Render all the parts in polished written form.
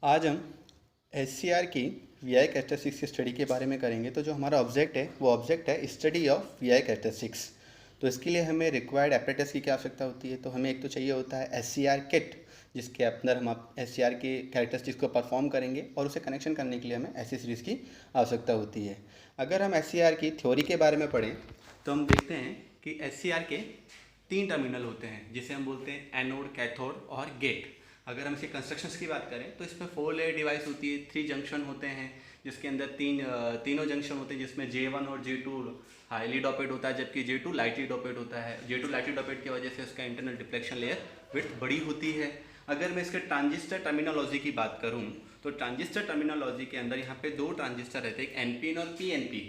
आज हम एचसीआर की वीआई कैरेक्टरिस्टिक्स की स्टडी के बारे में करेंगे। तो जो हमारा ऑब्जेक्ट है वो ऑब्जेक्ट है स्टडी ऑफ वीआई कैरेक्टरिस्टिक्स। तो इसके लिए हमें रिक्वायर्ड एपरेटस की क्या आवश्यकता होती है। तो हमें एक तो चाहिए होता है एचसीआर किट, जिसके अंदर हम एचसीआर की कैरेक्टरिस्टिक्स को परफॉर्म करेंगे और उसे कनेक्शन करने के लिए हमें एसेसरीज की आवश्यकता होती है। अगर हम एचसीआर की थ्योरी के बारे में पढ़ें तो हम देखते हैं कि एचसीआर के 3 टर्मिनल होते हैं, जिसे हम बोलते हैं एनोड, कैथोड और गेट। अगर हम इसके कंस्ट्रक्शंस की बात करें तो इसमें 4 लेयर डिवाइस होती है, 3 जंक्शन होते हैं, जिसके अंदर तीनों जंक्शन होते हैं, जिसमें J1 और J2 हाईली डोपेड होता है, जबकि J2 लाइटली डोपेड होता है। J2 लाइटली डोपेड की वजह से उसका इंटरनल डिफ्लेक्शन लेयर विड्थ बड़ी होती है। अगर मैं इसके ट्रांजिस्टर टर्मिनोलॉजी की बात करूं तो ट्रांजिस्टर टर्मिनोलॉजी के अंदर यहाँ पे 2 ट्रांजिस्टर रहते हैं, एक NPN और PNP।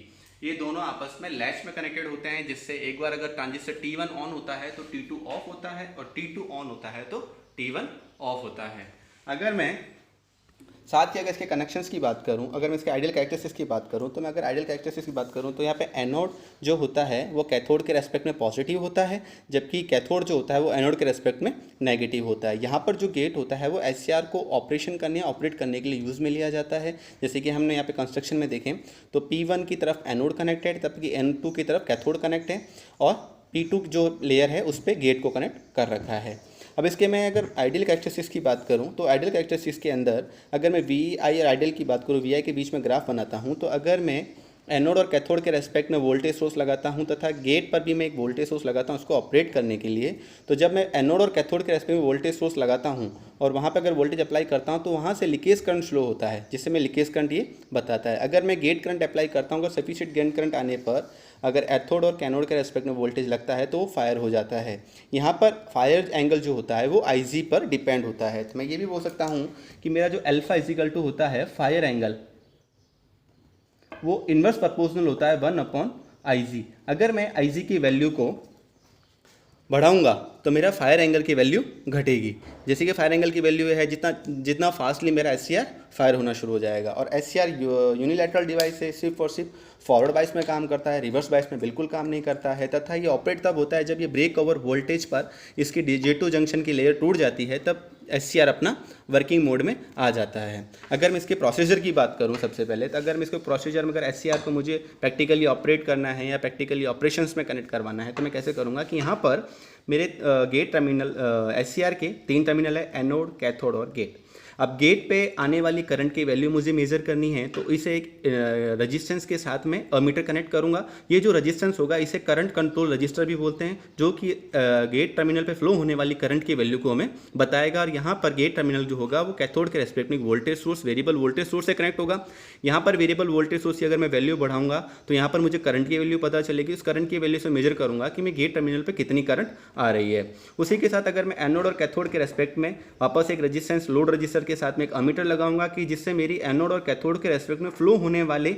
ये दोनों आपस में लैच में कनेक्टेड होते हैं, जिससे एक बार अगर ट्रांजिस्टर T1 ऑन होता है तो T2 ऑफ होता है, और T2 ऑन होता है तो T1 ऑफ होता है। अगर मैं साथ ही अगर इसके कनेक्शंस की बात करूं, अगर मैं इसके आइडियल कैरेक्टरिस्टिक्स की बात करूं, तो मैं अगर आइडियल कैरेक्टरिस्टिक्स की बात करूं तो यहाँ पे एनोड जो होता है वो कैथोड के रेस्पेक्ट में पॉजिटिव होता है, जबकि कैथोड जो होता है वो एनोड के रेस्पेक्ट में नेगेटिव होता है। यहाँ पर जो गेट होता है वो एचसीआर को ऑपरेट करने के लिए यूज़ में लिया जाता है। जैसे कि हमने यहाँ पे कंस्ट्रक्शन में देखें तो P1 की तरफ एनोड कनेक्ट है, जबकि N2 की तरफ कैथोड कनेक्ट है, और P2 जो लेयर है उस पर गेट को कनेक्ट कर रखा है। अब इसके मैं अगर आइडियल कैरेक्टरिस्टिक्स की बात करूं तो आइडियल कैरेक्टरिस्टिक्स के अंदर अगर मैं वी आई और आइडियल की बात करूं, वी आई के बीच में ग्राफ बनाता हूं, तो अगर मैं एनोड और कैथोड के रेस्पेक्ट में वोल्टेज सोर्स लगाता हूं तथा गेट पर भी मैं एक वोल्टेज सोर्स लगाता हूं उसको ऑपरेट करने के लिए, तो जब मैं एनोड और कैथोड के रेस्पेक्ट में वोल्टेज सोर्स लगाता हूं और वहां पर अगर वोल्टेज अप्लाई करता हूं तो वहां से लीकेज करंट फ्लो होता है, जिससे मैं लीकेज करंट ये बताता है। अगर मैं गेट करंट अप्लाई करता हूँ, अगर सफिशिएंट गेट करंट आने पर अगर एथोड और कैनोड के रेस्पेक्ट में वोल्टेज लगता है तो वो फायर हो जाता है। यहाँ पर फायर एंगल जो होता है वो IG पर डिपेंड होता है। तो मैं ये भी बोल सकता हूँ कि मेरा जो अल्फा इजिकल टू होता है फायर एंगल, वो इन्वर्स प्रोपोर्शनल होता है 1/IG। अगर मैं IG की वैल्यू को बढ़ाऊंगा तो मेरा फायर एंगल की वैल्यू घटेगी। जैसे कि फायर एंगल की वैल्यू है जितना फास्टली मेरा एचसीआर फायर होना शुरू हो जाएगा। और एचसीआर यूनिलैटरल डिवाइस है, सिर्फ और सिर्फ फॉरवर्ड बाइस में काम करता है, रिवर्स बाइस में बिल्कुल काम नहीं करता है, तथा ये ऑपरेट तब होता है जब ये ब्रेक ओवर वोल्टेज पर इसकी J2 जंक्शन की लेयर टूट जाती है, तब एचसीआर अपना वर्किंग मोड में आ जाता है। अगर मैं इसके प्रोसीजर की बात करूं सबसे पहले, तो अगर मैं इसके प्रोसीजर में अगर एचसीआर को मुझे प्रैक्टिकली ऑपरेट करना है या प्रैक्टिकली ऑपरेशंस में कनेक्ट करवाना है तो मैं कैसे करूंगा कि यहाँ पर मेरे गेट टर्मिनल एचसीआर के 3 टर्मिनल है, एनोड, कैथोड और गेट। अब गेट पे आने वाली करंट की वैल्यू मुझे मेज़र करनी है, तो इसे एक रजिस्टेंस के साथ में अमीटर कनेक्ट करूंगा। ये जो रजिस्टेंस होगा इसे करंट कंट्रोल रजिस्टर भी बोलते हैं, जो कि गेट टर्मिनल पे फ्लो होने वाली करंट की वैल्यू को हमें बताएगा। और यहाँ पर गेट टर्मिनल जो होगा वो कैथोड के रेस्पेक्ट में voltage source, variable voltage source से कनेक्ट होगा। यहाँ पर वेरिएबल वोल्टेज सोर्स की अगर मैं वैल्यू बढ़ाऊंगा तो यहाँ पर मुझे करंट की वैल्यू पता चलेगी। उस करंट की वैल्यू से मेजर करूंगा कि मैं गेट टर्मिनल पर कितनी करंट आ रही है। उसी के साथ अगर मैं एनोड और कैथोड के रेस्पेक्ट में वापस एक रजिस्टेंस लोड रजिस्टर के साथ में एक अमीटर लगाऊंगा कि जिससे मेरी एनोड और कैथोड के रेस्पेक्ट में फ्लो होने वाले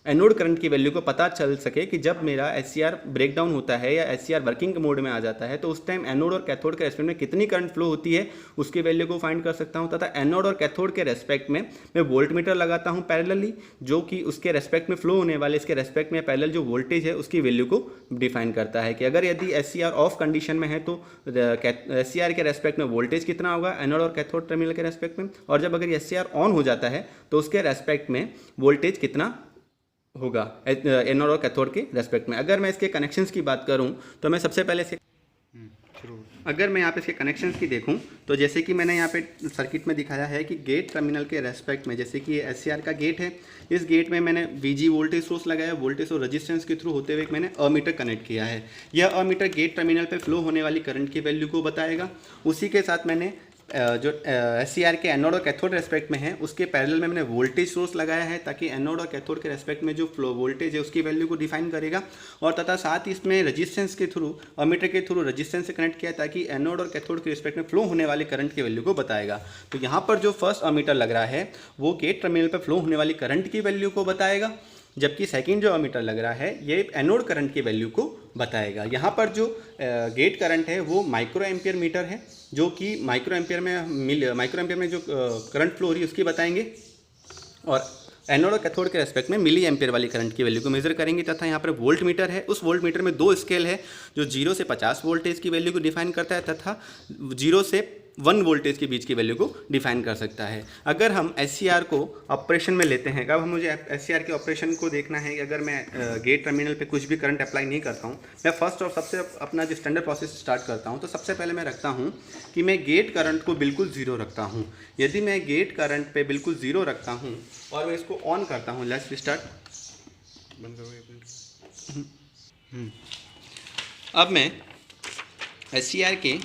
एनोड करंट की वैल्यू को पता चल सके कि जब मेरा एचसीआर ब्रेकडाउन होता है या एचसीआर वर्किंग मोड में आ जाता है तो उस टाइम एनोड और कैथोड के रेस्पेक्ट में कितनी करंट फ्लो होती है उसकी वैल्यू को फाइंड कर सकता हूं। तथा एनोड और कैथोड के रेस्पेक्ट में मैं वोल्टमीटर लगाता हूं पैरेलली, जो कि उसके रेस्पेक्ट में फ्लो होने वाले इसके रेस्पेक्ट में पैरेलल जो वोल्टेज है उसकी वैल्यू को डिफाइन करता है कि अगर यदि एचसीआर ऑफ कंडीशन में है तो एचसीआर के रेस्पेक्ट में वोल्टेज कितना होगा एनोड और कैथोड टर्मिनल के रेस्पेक्ट में, और जब अगर एचसीआर ऑन हो जाता है तो उसके रेस्पेक्ट में वोल्टेज कितना होगा एनोड और कैथोड के रेस्पेक्ट में। अगर मैं इसके कनेक्शंस की बात करूं तो मैं सबसे पहले से अगर मैं यहाँ पे इसके कनेक्शंस की देखूं तो जैसे कि मैंने यहाँ पे सर्किट में दिखाया है कि गेट टर्मिनल के रेस्पेक्ट में, जैसे कि ये एचसीआर का गेट है, इस गेट में मैंने VG वोल्टेज सोर्स लगाया, वोल्टेज सोर्स रेजिस्टेंस के थ्रू होते हुए मैंने अमीटर कनेक्ट किया है। यह अमीटर गेट टर्मिनल पे फ्लो होने वाली करंट की वैल्यू को बताएगा। उसी के साथ मैंने जो एचसीआर के एनोड और कैथोड रेस्पेक्ट में है उसके पैरेलल में मैंने वोल्टेज सोर्स लगाया है, ताकि एनोड और कैथोड के रेस्पेक्ट में जो फ्लो वोल्टेज है उसकी वैल्यू को डिफाइन करेगा। और तथा साथ ही इसमें रेजिस्टेंस के थ्रू, अमीटर के थ्रू रेजिस्टेंस से कनेक्ट किया ताकि एनोड और कैथोड के रेस्पेक्ट में फ्लो होने वाली करंट की वैल्यू को बताएगा। तो यहाँ पर जो फर्स्ट अमीटर लग रहा है वो गेट टर्मिनल पर फ्लो होने वाली करंट की वैल्यू को बताएगा, जबकि सेकंड जो अमीटर लग रहा है ये एनोड करंट की वैल्यू को बताएगा। यहाँ पर जो गेट करंट है वो माइक्रो एम्पियर मीटर है, जो कि माइक्रो एम्पियर में जो करंट फ्लो हो रही है उसकी बताएंगे, और एनोड और कैथोड के रेस्पेक्ट में मिली एम्पियर वाली करंट की वैल्यू को मेजर करेंगे। तथा यहाँ पर वोल्ट मीटर है, उस वोल्ट मीटर में 2 स्केल है जो 0 से 50 वोल्टेज की वैल्यू को डिफाइन करता है तथा 0 से वन वोल्टेज के बीच की वैल्यू को डिफाइन कर सकता है। अगर हम SCR को ऑपरेशन में लेते हैं, अब मुझे SCR के ऑपरेशन को देखना है कि अगर मैं गेट टर्मिनल पे कुछ भी करंट अप्लाई नहीं करता हूँ, मैं फर्स्ट और सबसे अपना जो स्टैंडर्ड प्रोसेस स्टार्ट करता हूँ, तो सबसे पहले मैं रखता हूँ कि मैं गेट करंट को बिल्कुल ज़ीरो रखता हूँ। यदि मैं गेट करंट पे बिल्कुल ज़ीरो रखता हूँ और मैं इसको ऑन करता हूँ, लेट्स स्टार्ट, बंद करो। अब मैं SCR के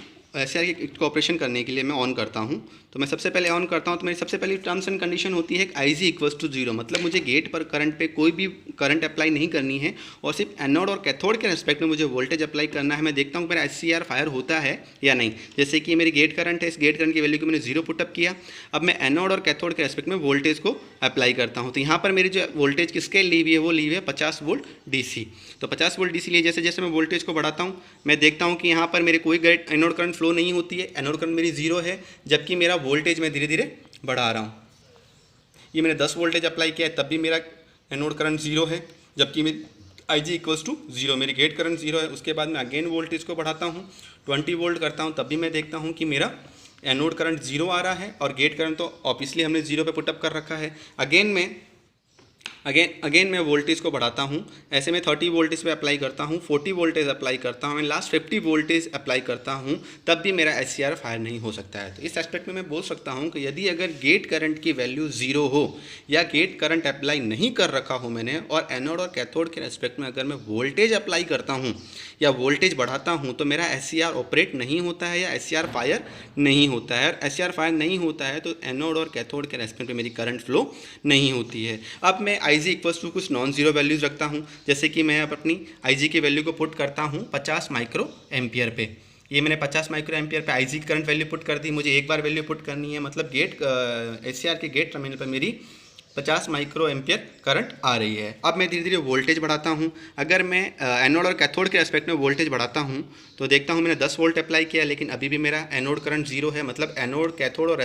ऑपरेशन करने के लिए मैं ऑन करता हूँ। तो मैं सबसे पहले ऑन करता हूँ तो मेरी सबसे पहली टर्म्स एंड कंडीशन होती है IG इक्वल्स टू 0, मतलब मुझे गेट पर करंट पे कोई भी करंट अप्लाई नहीं करनी है और सिर्फ एनोड और कैथोड के रेस्पेक्ट में मुझे वोल्टेज अप्लाई करना है। मैं देखता हूँ मेरा SCR फायर होता है या नहीं। जैसे कि मेरी गेट करंट है, इस गेट करंट की वैल्यू को मैंने 0 पुटअप किया। अब मैं एनोड और कैथोड के रेस्पेक्ट में वोल्टेज को अप्लाई करता हूँ। तो यहाँ पर मेरी जो वोल्टेज की स्केल ली हुई है वो ली हुई है 50 वोल्ट DC। तो 50 वोल्ट DC लिए जैसे जैसे मैं वोल्टेज को बढ़ाता हूँ, मैं देखता हूँ कि यहाँ पर मेरे कोई गेट एनोड करंट फ्लो नहीं होती है, एनोड करंट मेरी 0 है, जबकि मेरा वोल्टेज मैं धीरे धीरे बढ़ा रहा हूँ। ये मैंने 10 वोल्टेज अप्लाई किया है, तब भी मेरा एनोड करंट 0 है, जबकि मेरी IG इक्वल्स टू 0, मेरी गेट करंट 0 है। उसके बाद मैं अगेन वोल्टेज को बढ़ाता हूँ, 20 वोल्ट करता हूँ, तब भी मैं देखता हूँ कि मेरा एनोड करंट 0 आ रहा है और गेट करंट तो ऑब्वियसली हमने 0 पे पुटअप कर रखा है। अगेन मैं वोल्टेज को बढ़ाता हूँ, ऐसे में 30 वोल्टेज पे अप्लाई करता हूँ, 40 वोल्टेज अप्लाई करता हूँ, मैं लास्ट 50 वोल्टेज अप्लाई करता हूँ, तब भी मेरा SCR फायर नहीं हो सकता है। तो इस एस्पेक्ट में मैं बोल सकता हूँ कि यदि अगर गेट करंट की वैल्यू 0 हो या गेट करंट अप्लाई नहीं कर रखा हो मैंने, और एनोड और कैथोड के रेस्पेक्ट में अगर मैं वोल्टेज अप्लाई करता हूँ या वोल्टेज बढ़ाता हूँ, तो मेरा SCR ऑपरेट नहीं होता है या SCR फायर नहीं होता है। और SCR फायर नहीं होता है तो एनोड और कैथोड के रेस्पेक्ट में मेरी करंट फ्लो नहीं होती है। अब मैं IG इक्वल्स टू कुछ नॉन ज़ीरो वैल्यूज़ रखता हूँ। जैसे कि मैं अब अपनी IG की वैल्यू को पुट करता हूँ 50 माइक्रो एम्पियर पे। ये मैंने 50 माइक्रो एम्पियर पे IG की करंट वैल्यू पुट कर दी। मुझे एक बार वैल्यू पुट करनी है, मतलब SCR के गेट टर्मिनल पर मेरी 50 माइक्रो एम्पियर करंट आ रही है। अब मैं धीरे धीरे वोल्टेज बढ़ाता हूँ। अगर मैं एनोड और कैथोड के रेस्पेक्ट में वोल्टेज बढ़ाता हूँ तो देखता हूँ मैंने 10 वोल्ट अप्लाई किया, लेकिन अभी भी मेरा एनोड करंट 0 है, मतलब एनोड कैथोड और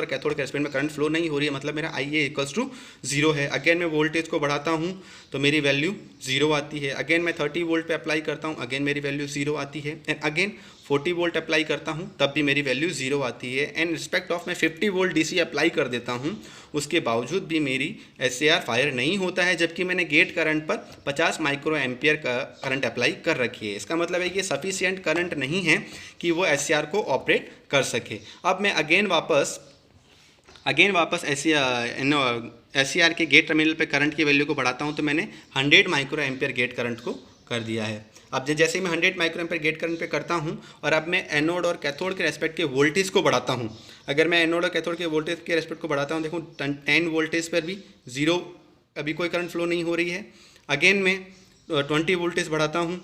कैथोड के रेस्पेक्ट में करंट फ्लो नहीं हो रही है, मतलब मेरा IA इक्वल्स टू 0 है। अगेन मैं वोल्टेज को बढ़ाता हूँ तो मेरी वैल्यू 0 आती है। अगेन मैं 30 वोल्ट पे अप्लाई करता हूँ, अगेन मेरी वैल्यू 0 आती है। एंड अगेन 40 वोल्ट अप्लाई करता हूँ, तब भी मेरी वैल्यू 0 आती है। एंड रिस्पेक्ट ऑफ मैं 50 वोल्ट DC अप्लाई कर देता हूँ, उसके बावजूद भी मेरी SCR फायर नहीं होता है, जबकि मैंने गेट करंट पर 50 माइक्रो एम्पियर का करंट अप्लाई कर रखी है। इसका मतलब है कि सफिशिएंट करंट नहीं है कि वो SCR को ऑपरेट कर सके। अब मैं अगेन वापस SCR के गेट टर्मिनल पे करंट की वैल्यू को बढ़ाता हूँ, तो मैंने 100 माइक्रो एम्पियर गेट करंट को कर दिया है। अब जैसे ही मैं 100 माइक्रो एम्पियर गेट करंट पे करता हूँ और अब मैं एनोड और कैथोड के रेस्पेक्ट के वोल्टेज को बढ़ाता हूँ। अगर मैं एनोड और कैथोड के वोल्टेज के रेस्पेक्ट को बढ़ाता हूँ, देखो 10 वोल्टेज पर भी 0, अभी कोई करंट फ्लो नहीं हो रही है। अगेन मैं 20 वोल्टेज बढ़ाता हूँ,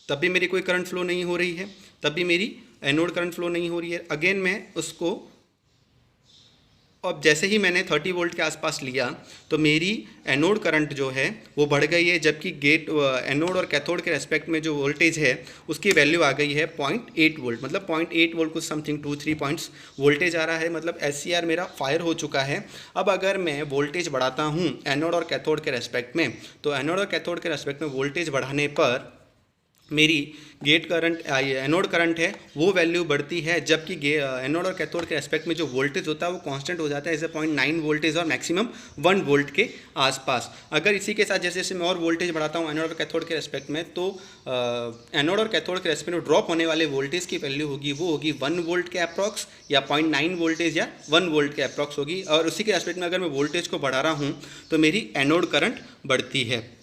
तब भी मेरी कोई करंट फ्लो नहीं हो रही है, तब भी मेरी एनोड करंट फ्लो नहीं हो रही है। अगेन मैं उसको, अब जैसे ही मैंने 30 वोल्ट के आसपास लिया तो मेरी एनोड करंट जो है वो बढ़ गई है, जबकि एनोड और कैथोड के रेस्पेक्ट में जो वोल्टेज है उसकी वैल्यू आ गई है 0.8 वोल्ट, मतलब 0.8 वोल्ट कुछ समथिंग 2-3 पॉइंट्स वोल्टेज आ रहा है, मतलब SCR मेरा फायर हो चुका है। अब अगर मैं वोल्टेज बढ़ाता हूँ एनोड और कैथोड के रेस्पेक्ट में, तो एनोड और कैथोड के रेस्पेक्ट में वोल्टेज बढ़ाने पर मेरी गेट करंट एनोड करंट है वो वैल्यू बढ़ती है, जबकि एनोड और कैथोड के रेस्पेक्ट में जो वोल्टेज होता है वो कांस्टेंट हो जाता है, जैसे 0.9 वोल्टेज और मैक्सिमम 1 वोल्ट के आसपास। अगर इसी के साथ जैसे जैसे मैं और वोल्टेज बढ़ाता हूँ एनोड और कैथोड के रेस्पेक्ट में, तो एनोड और कैथोड के रेस्पेक्ट में ड्रॉप होने वाले वोल्टेज की वैल्यू होगी वो होगी 1 वोल्ट के अप्रॉक्स या 0.9 वोल्टेज या 1 वोल्ट के अप्रॉक्स होगी। और उसी के रेस्पेक्ट में अगर मैं वोल्टेज को बढ़ा रहा हूँ तो मेरी एनोड करंट बढ़ती है।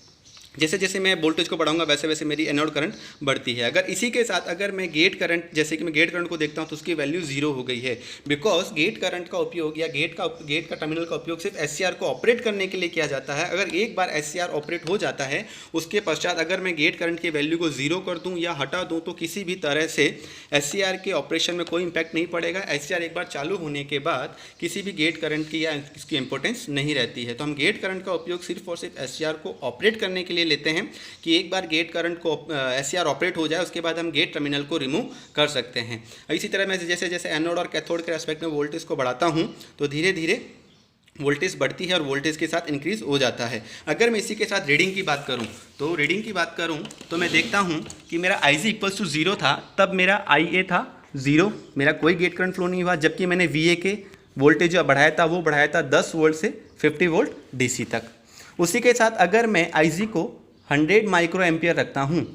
जैसे जैसे मैं वोल्टेज को बढ़ाऊंगा वैसे वैसे मेरी एनोड करंट बढ़ती है। अगर इसी के साथ अगर मैं गेट करंट, जैसे कि मैं गेट करंट को देखता हूं तो उसकी वैल्यू 0 हो गई है, बिकॉज गेट करंट का उपयोग या गेट का टर्मिनल का उपयोग सिर्फ SCR को ऑपरेट करने के लिए किया जाता है। अगर एक बार SCR ऑपरेट हो जाता है उसके पश्चात अगर मैं गेट करंट की वैल्यू को 0 कर दूँ या हटा दूँ तो किसी भी तरह से SCR के ऑपरेशन में कोई इंपैक्ट नहीं पड़ेगा। SCR एक बार चालू होने के बाद किसी भी गेट करंट की या इसकी इंपॉर्टेंस नहीं रहती है। तो हम गेट करंट का उपयोग सिर्फ और सिर्फ SCR को ऑपरेट करने के लिए लेते हैं कि एक बार गेट करंट को SCR ऑपरेट हो जाए उसके बाद हम गेट टर्मिनल को रिमूव कर सकते हैं। इसी तरह मैं जैसे जैसे एनोड और कैथोड के रेस्पेक्ट में वोल्टेज को बढ़ाता हूं तो धीरे धीरे वोल्टेज बढ़ती है और वोल्टेज के साथ इंक्रीज़ हो जाता है। अगर मैं इसी के साथ रीडिंग की बात करूं तो मैं देखता हूं कि मेरा आई जी इक्वल्स टू 0 था, तब मेरा आई ए था 0, मेरा कोई गेट करंट फ्लो नहीं हुआ, जबकि मैंने वी ए के वोल्टेज जो बढ़ाया था वो बढ़ाया था 10 वोल्ट से 50 वोल्ट डीसी तक। उसी के साथ अगर मैं आई जी को 100 माइक्रो एम्पियर रखता हूँ,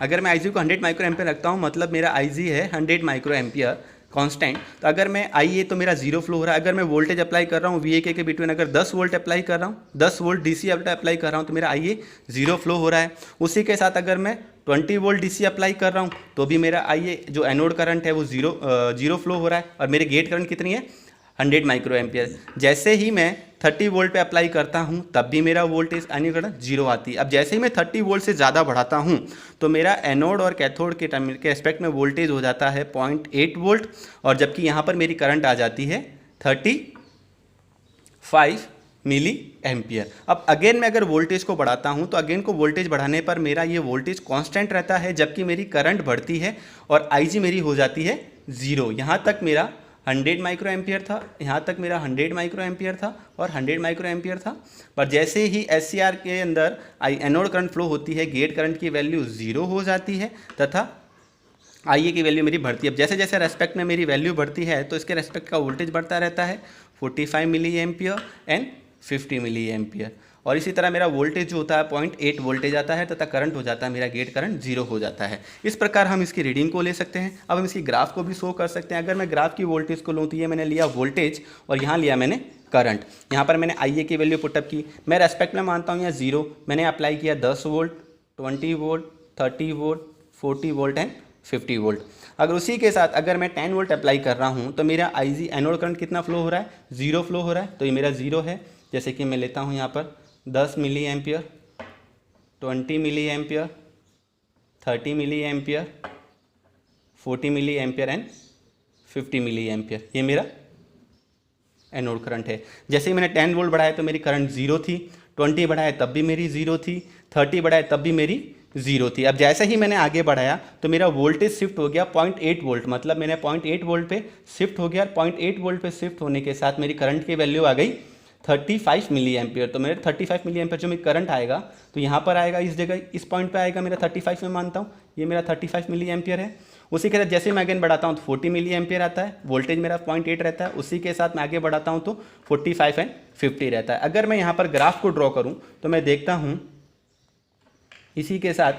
अगर मैं आई जी को 100 माइक्रो एम्पियर रखता हूँ, मतलब मेरा आई जी है 100 माइक्रो एम्पियर कांस्टेंट, तो अगर मैं आई ए तो मेरा 0 फ्लो हो रहा है। अगर मैं वोल्टेज अप्लाई कर रहा हूँ वी ए के बिटवीन, अगर 10 वोल्ट अप्लाई कर रहा हूँ, 10 वोल्ट डीसी अप्लाई कर रहा हूँ, तो मेरा आई ए 0 फ्लो हो रहा है। उसी के साथ अगर मैं 20 वोल्ट डीसी अप्लाई कर रहा हूँ तो भी मेरा आई ए जो एनोड करंट है वो जीरो फ्लो हो रहा है, और मेरे गेट करंट कितनी है 100 माइक्रो एम्पियर। जैसे ही मैं 30 वोल्ट पे अप्लाई करता हूँ तब भी मेरा वोल्टेज एनोड करंट 0 आती है। अब जैसे ही मैं 30 वोल्ट से ज़्यादा बढ़ाता हूँ तो मेरा एनोड और कैथोड के टर्मिनल के एस्पेक्ट में वोल्टेज हो जाता है 0.8 वोल्ट, और जबकि यहाँ पर मेरी करंट आ जाती है 35 मिली एम्पियर। अब अगेन मैं अगर वोल्टेज को बढ़ाता हूँ तो अगेन को वोल्टेज बढ़ाने पर मेरा ये वोल्टेज कांस्टेंट रहता है, जबकि मेरी करंट बढ़ती है और आईजी मेरी हो जाती है 0। यहाँ तक मेरा 100 माइक्रो एम्पियर था, यहाँ तक मेरा 100 माइक्रो एम्पियर था और 100 माइक्रो एम्पियर था। पर जैसे ही एससीआर के अंदर एनोड करंट फ्लो होती है, गेट करंट की वैल्यू 0 हो जाती है तथा आई ए की वैल्यू मेरी बढ़ती है। अब जैसे जैसे रेस्पेक्ट में मेरी वैल्यू बढ़ती है तो इसके रेस्पेक्ट का वोल्टेज बढ़ता रहता है 45 milliampere and 50 milliampere, और इसी तरह मेरा वोल्टेज जो होता है 0.8 वोल्टेज आता है तथा करंट हो जाता है मेरा गेट करंट 0 हो जाता है। इस प्रकार हम इसकी रीडिंग को ले सकते हैं। अब हम इसकी ग्राफ को भी शो कर सकते हैं। अगर मैं ग्राफ की वोल्टेज को लूँ तो ये मैंने लिया वोल्टेज और यहाँ लिया मैंने करंट। यहाँ पर मैंने आई ए की वैल्यू पुटअप की, मैं रेस्पेक्ट में मानता हूँ यहाँ 0, मैंने अप्लाई किया 10 volt, 20 volt, 30 volt, 40 volt and 50 volt. अगर उसी के साथ अगर मैं 10 वोल्ट अप्लाई कर रहा हूँ तो मेरा आई जी एनोड करंट कितना फ्लो हो रहा है 0 फ्लो हो रहा है, तो ये मेरा 0 है। जैसे कि मैं लेता हूँ यहाँ पर 10 milliampere, 20 milliampere, 30 milliampere, 40 milliampere and 50 milliampere, ये मेरा एनोड करंट है। जैसे ही मैंने 10 वोल्ट बढ़ाया तो मेरी करंट 0 थी, 20 बढ़ाया तब भी मेरी 0 थी, 30 बढ़ाया तब भी मेरी 0 थी। अब जैसे ही मैंने आगे बढ़ाया तो मेरा वोल्टेज शिफ्ट हो गया 0.8 वोल्ट, मतलब मैंने 0.8 वोल्ट पे शिफ्ट हो गया। 0.8 वोल्ट पे शिफ्ट होने के साथ मेरी करंट की वैल्यू आ गई 35 मिली एम्पियर। तो मेरे 35 मिली एम्पियर जो मेरी करंट आएगा तो यहाँ पर आएगा, इस जगह इस पॉइंट पे आएगा मेरा 35 में मानता हूँ, ये मेरा 35 मिली एम्पियर है। उसी के साथ जैसे मैं अगेन बढ़ाता हूँ तो 40 मिली एम्पियर आता है, वोल्टेज मेरा 0.8 रहता है। उसी के साथ मैं आगे बढ़ाता हूँ तो 45 एंड 50 रहता है। अगर मैं यहाँ पर ग्राफ को ड्रॉ करूँ तो मैं देखता हूँ इसी के साथ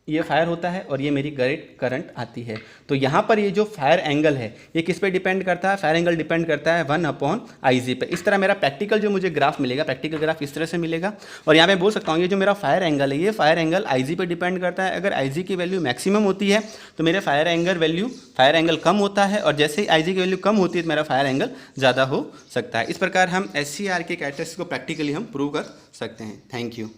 ये फायर होता है और ये मेरी गेट करंट आती है। तो यहाँ पर ये जो फायर एंगल है ये किस पे डिपेंड करता है, फायर एंगल डिपेंड करता है 1/IZ पे। इस तरह मेरा प्रैक्टिकल जो मुझे ग्राफ मिलेगा, प्रैक्टिकल ग्राफ इस तरह से मिलेगा। और यहाँ पे बोल सकता हूँ ये जो मेरा फायर एंगल है ये फायर एंगल IZ पे डिपेंड करता है। अगर IZ की वैल्यू मैक्सिमम होती है तो मेरे फायर एंगल कम होता है, और जैसे ही IZ की वैल्यू कम होती है तो मेरा फायर एंगल ज़्यादा हो सकता है। इस प्रकार हम SCR के कैरेक्टरिस्टिक्स को प्रैक्टिकली हम प्रूव कर सकते हैं। Thank you.